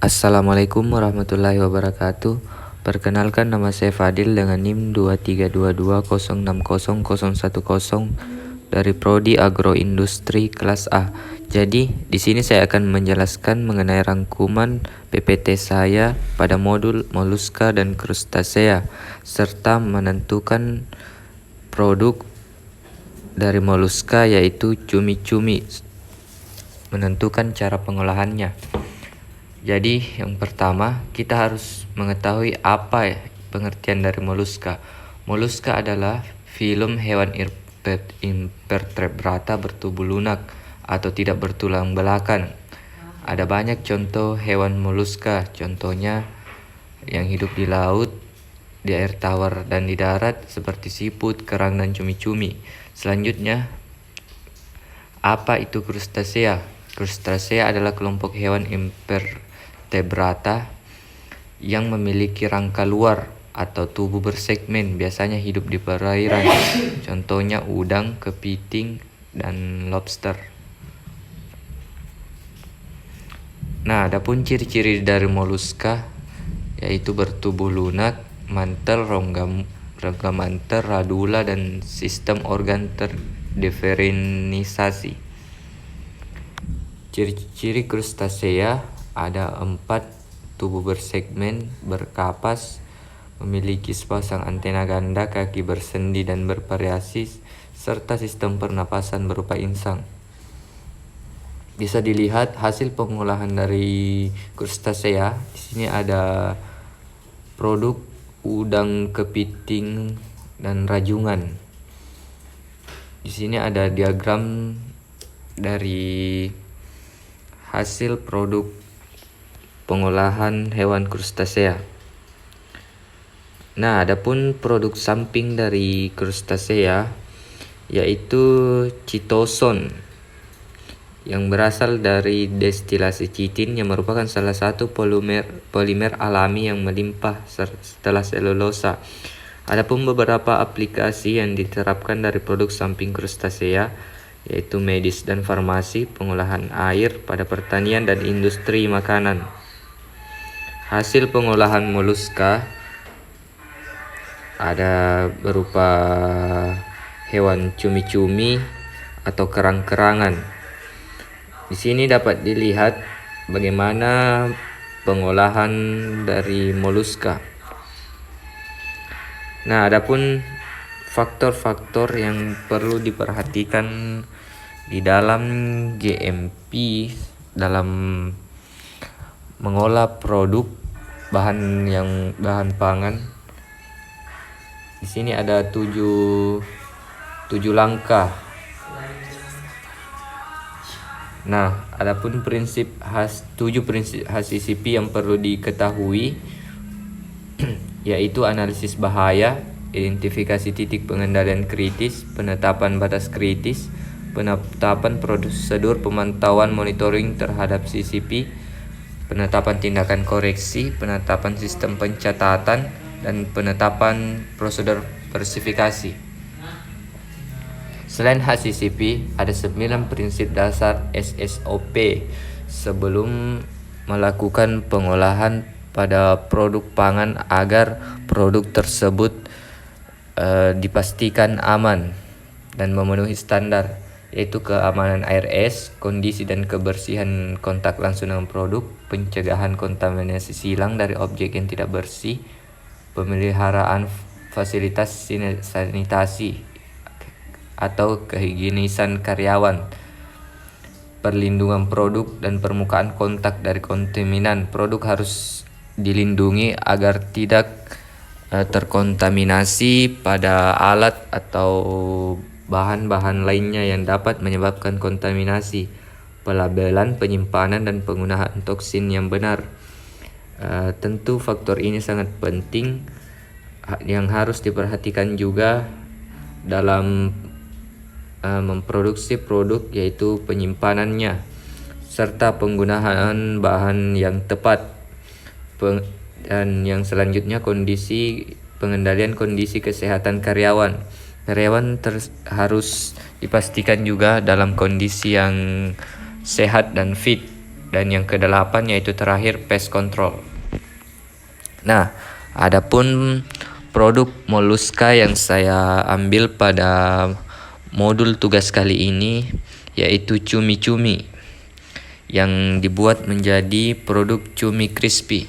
Assalamualaikum warahmatullahi wabarakatuh. Perkenalkan, nama saya Fadil dengan NIM 2322060010 dari Prodi Agroindustri kelas A. Jadi, di sini saya akan menjelaskan mengenai rangkuman PPT saya pada modul Moluska dan Krustasea serta menentukan produk dari moluska yaitu cumi-cumi. Menentukan cara pengolahannya. Jadi yang pertama kita harus mengetahui apa pengertian dari moluska. Moluska adalah filum hewan invertebrata bertubuh lunak atau tidak bertulang belakang. Ada banyak contoh hewan moluska, contohnya yang hidup di laut, di air tawar dan di darat seperti siput, kerang dan cumi-cumi. Selanjutnya, apa itu krustasea? Krustasea adalah kelompok hewan invertebrata yang memiliki rangka luar atau tubuh bersegmen, biasanya hidup di perairan. Contohnya udang, kepiting, dan lobster. Nah, adapun ciri-ciri dari moluska yaitu bertubuh lunak, mantel, rongga mantel, radula, dan sistem organ terdiferensiasi. Ciri-ciri krustasea ada 4: tubuh bersegmen, berkapas, memiliki sepasang antena ganda, kaki bersendi dan bervariasi, serta sistem pernapasan berupa insang. Bisa dilihat hasil pengolahan dari krustasea. Di sini ada produk udang, kepiting, dan rajungan. Di sini ada diagram dari hasil produk pengolahan hewan krustasea. Nah, adapun produk samping dari krustasea yaitu chitosan yang berasal dari destilasi chitin yang merupakan salah satu polimer alami yang melimpah setelah selulosa. Adapun beberapa aplikasi yang diterapkan dari produk samping krustasea yaitu medis dan farmasi, pengolahan air pada pertanian dan industri makanan. Hasil pengolahan moluska ada berupa hewan cumi-cumi atau kerang-kerangan. Di sini dapat dilihat bagaimana pengolahan dari moluska. Nah, adapun faktor-faktor yang perlu diperhatikan di dalam GMP dalam mengolah produk bahan pangan. Di sini ada 7 langkah. Nah, adapun 7 prinsip HACCP yang perlu diketahui yaitu analisis bahaya, identifikasi titik pengendalian kritis, penetapan batas kritis, penetapan prosedur pemantauan monitoring terhadap CCP, penetapan tindakan koreksi, penetapan sistem pencatatan, dan penetapan prosedur versifikasi. Selain HACCP, ada 9 prinsip dasar SSOP sebelum melakukan pengolahan pada produk pangan agar produk tersebut dipastikan aman dan memenuhi standar, yaitu keamanan air es, kondisi dan kebersihan kontak langsung dengan produk, pencegahan kontaminasi silang dari objek yang tidak bersih, pemeliharaan fasilitas sanitasi atau kehigienisan karyawan, perlindungan produk dan permukaan kontak dari kontaminan. Produk harus dilindungi agar tidak terkontaminasi pada alat atau bahan-bahan lainnya yang dapat menyebabkan kontaminasi. Pelabelan, penyimpanan, dan penggunaan toksin yang benar. Tentu faktor ini sangat penting yang harus diperhatikan juga dalam memproduksi produk, yaitu penyimpanannya serta penggunaan bahan yang tepat. Dan yang selanjutnya pengendalian kondisi kesehatan karyawan. Karyawan harus dipastikan juga dalam kondisi yang sehat dan fit. Dan yang kedelapan yaitu terakhir pest control. Nah, adapun produk Mollusca yang saya ambil pada modul tugas kali ini yaitu cumi-cumi yang dibuat menjadi produk cumi crispy.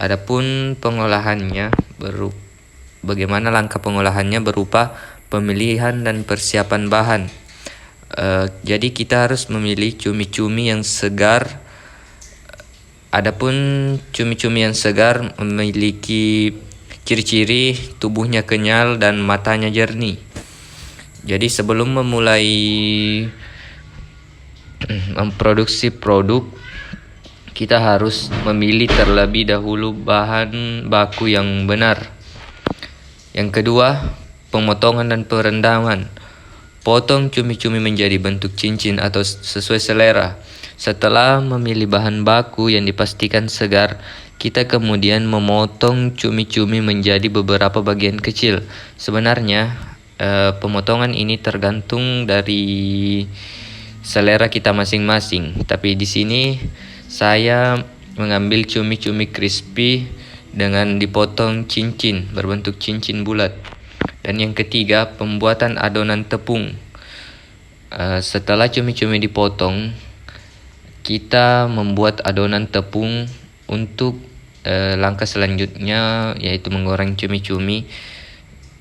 Adapun pengolahannya bagaimana langkah pengolahannya berupa pemilihan dan persiapan bahan. Jadi kita harus memilih cumi-cumi yang segar. Adapun cumi-cumi yang segar memiliki ciri-ciri tubuhnya kenyal dan matanya jernih. Jadi sebelum memulai memproduksi produk, kita harus memilih terlebih dahulu bahan baku yang benar. Yang kedua, pemotongan dan perendaman. Potong cumi-cumi menjadi bentuk cincin atau sesuai selera. Setelah memilih bahan baku yang dipastikan segar, kita kemudian memotong cumi-cumi menjadi beberapa bagian kecil. Sebenarnya pemotongan ini tergantung dari selera kita masing-masing. Tapi di sini saya mengambil cumi-cumi crispy dengan dipotong cincin berbentuk cincin bulat. Dan yang ketiga, pembuatan adonan tepung. Setelah cumi-cumi dipotong, kita membuat adonan tepung untuk langkah selanjutnya yaitu menggoreng cumi-cumi.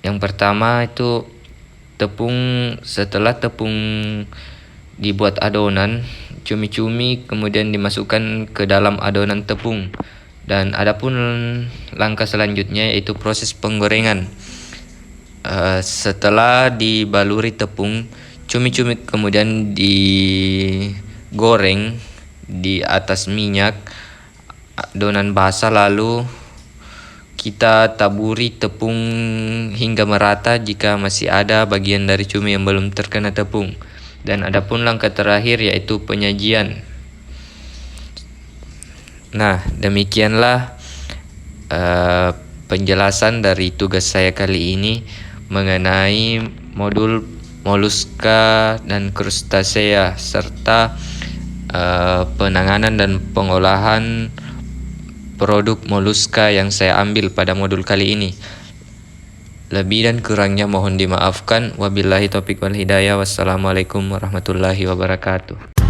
Yang pertama itu tepung. Setelah tepung dibuat adonan, cumi-cumi kemudian dimasukkan ke dalam adonan tepung. Dan adapun langkah selanjutnya yaitu proses penggorengan. Setelah dibaluri tepung, cumi-cumi kemudian digoreng di atas minyak adonan basah, lalu kita taburi tepung hingga merata jika masih ada bagian dari cumi yang belum terkena tepung. Dan adapun langkah terakhir yaitu penyajian. Nah, demikianlah penjelasan dari tugas saya kali ini mengenai modul Mollusca dan Crustacea serta penanganan dan pengolahan produk Mollusca yang saya ambil pada modul kali ini. Lebih dan kurangnya mohon dimaafkan. Wabillahi taufiq wal hidayah. Wassalamualaikum warahmatullahi wabarakatuh.